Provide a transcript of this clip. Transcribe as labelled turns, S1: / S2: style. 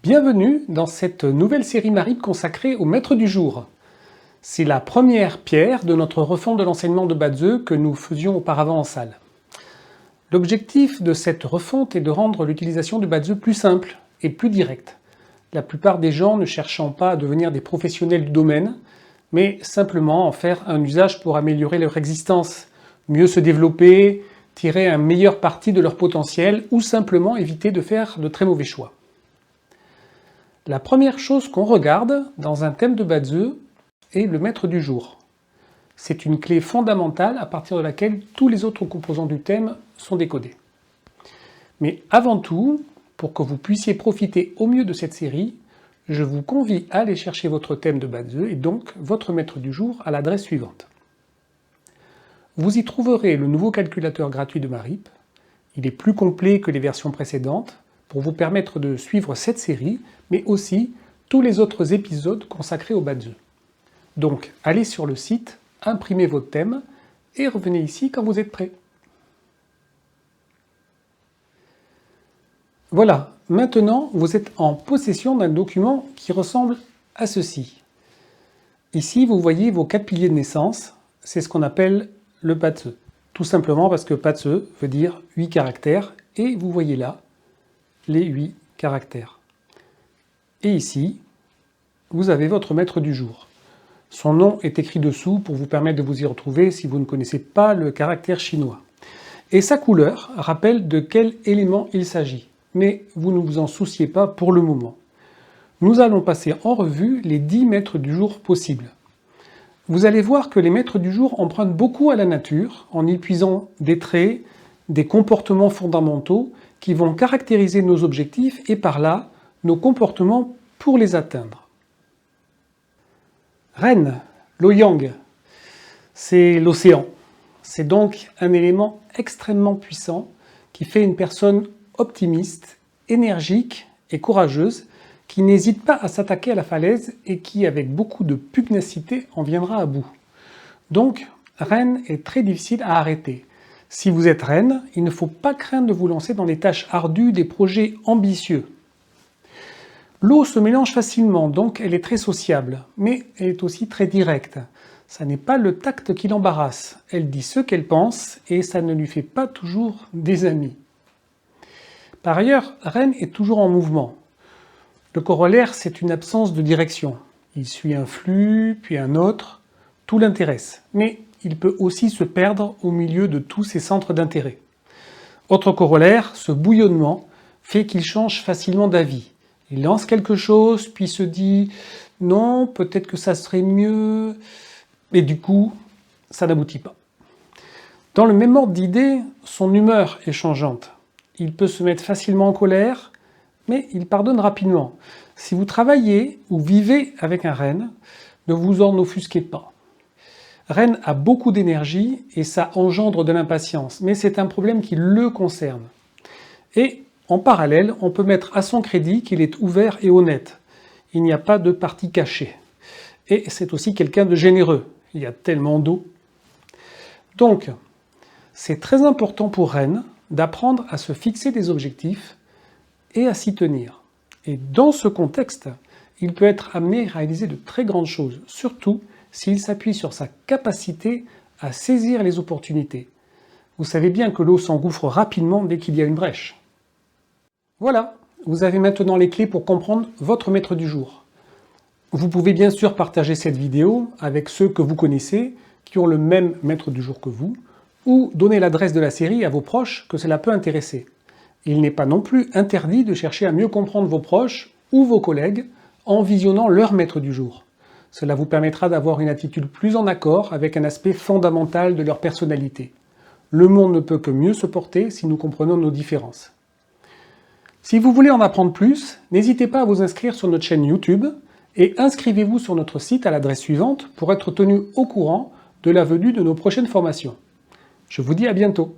S1: Bienvenue dans cette nouvelle série Marip consacrée au maître du jour. C'est la première pierre de notre refonte de l'enseignement de Batzeu que nous faisions auparavant en salle. L'objectif de cette refonte est de rendre l'utilisation du Batzeu plus simple et plus directe. La plupart des gens ne cherchant pas à devenir des professionnels du domaine, mais simplement en faire un usage pour améliorer leur existence, mieux se développer, tirer un meilleur parti de leur potentiel ou simplement éviter de faire de très mauvais choix. La première chose qu'on regarde dans un thème de Batzeu est le maître du jour. C'est une clé fondamentale à partir de laquelle tous les autres composants du thème sont décodés. Mais avant tout, pour que vous puissiez profiter au mieux de cette série, je vous convie à aller chercher votre thème de Batzeu et donc votre maître du jour à l'adresse suivante. Vous y trouverez le nouveau calculateur gratuit de Marip. Il est plus complet que les versions précédentes, pour vous permettre de suivre cette série, mais aussi tous les autres épisodes consacrés au Batzeu. Donc, allez sur le site, imprimez votre thème, et revenez ici quand vous êtes prêt. Voilà, maintenant vous êtes en possession d'un document qui ressemble à ceci. Ici, vous voyez vos 4 piliers de naissance, c'est ce qu'on appelle le Batzeu. Tout simplement parce que Batzeu veut dire 8 caractères, et vous voyez là, les 8 caractères. Et ici, vous avez votre maître du jour. Son nom est écrit dessous pour vous permettre de vous y retrouver si vous ne connaissez pas le caractère chinois. Et sa couleur rappelle de quel élément il s'agit. Mais vous ne vous en souciez pas pour le moment. Nous allons passer en revue les 10 maîtres du jour possibles. Vous allez voir que les maîtres du jour empruntent beaucoup à la nature en y puisant des traits, des comportements fondamentaux qui vont caractériser nos objectifs et par là, nos comportements pour les atteindre. Ren, l'Oyang, c'est l'océan. C'est donc un élément extrêmement puissant qui fait une personne optimiste, énergique et courageuse qui n'hésite pas à s'attaquer à la falaise et qui, avec beaucoup de pugnacité, en viendra à bout. Donc, Ren est très difficile à arrêter. Si vous êtes Ren, il ne faut pas craindre de vous lancer dans des tâches ardues, des projets ambitieux. L'eau se mélange facilement, donc elle est très sociable, mais elle est aussi très directe. Ça n'est pas le tact qui l'embarrasse. Elle dit ce qu'elle pense et ça ne lui fait pas toujours des amis. Par ailleurs, Ren est toujours en mouvement. Le corollaire, c'est une absence de direction. Il suit un flux, puis un autre. Tout l'intéresse, mais il peut aussi se perdre au milieu de tous ses centres d'intérêt. Autre corollaire, ce bouillonnement fait qu'il change facilement d'avis. Il lance quelque chose, puis se dit « non, peut-être que ça serait mieux », et du coup, ça n'aboutit pas. Dans le même ordre d'idées, son humeur est changeante. Il peut se mettre facilement en colère, mais il pardonne rapidement. Si vous travaillez ou vivez avec un Ren, ne vous en offusquez pas. Ren a beaucoup d'énergie et ça engendre de l'impatience, mais c'est un problème qui le concerne. Et en parallèle, on peut mettre à son crédit qu'il est ouvert et honnête. Il n'y a pas de partie cachée. Et c'est aussi quelqu'un de généreux. Il y a tellement d'eau. Donc, c'est très important pour Ren d'apprendre à se fixer des objectifs et à s'y tenir. Et dans ce contexte, il peut être amené à réaliser de très grandes choses, surtout s'il s'appuie sur sa capacité à saisir les opportunités. Vous savez bien que l'eau s'engouffre rapidement dès qu'il y a une brèche. Voilà, vous avez maintenant les clés pour comprendre votre maître du jour. Vous pouvez bien sûr partager cette vidéo avec ceux que vous connaissez, qui ont le même maître du jour que vous, ou donner l'adresse de la série à vos proches que cela peut intéresser. Il n'est pas non plus interdit de chercher à mieux comprendre vos proches ou vos collègues en visionnant leur maître du jour. Cela vous permettra d'avoir une attitude plus en accord avec un aspect fondamental de leur personnalité. Le monde ne peut que mieux se porter si nous comprenons nos différences. Si vous voulez en apprendre plus, n'hésitez pas à vous inscrire sur notre chaîne YouTube et inscrivez-vous sur notre site à l'adresse suivante pour être tenu au courant de la venue de nos prochaines formations. Je vous dis à bientôt.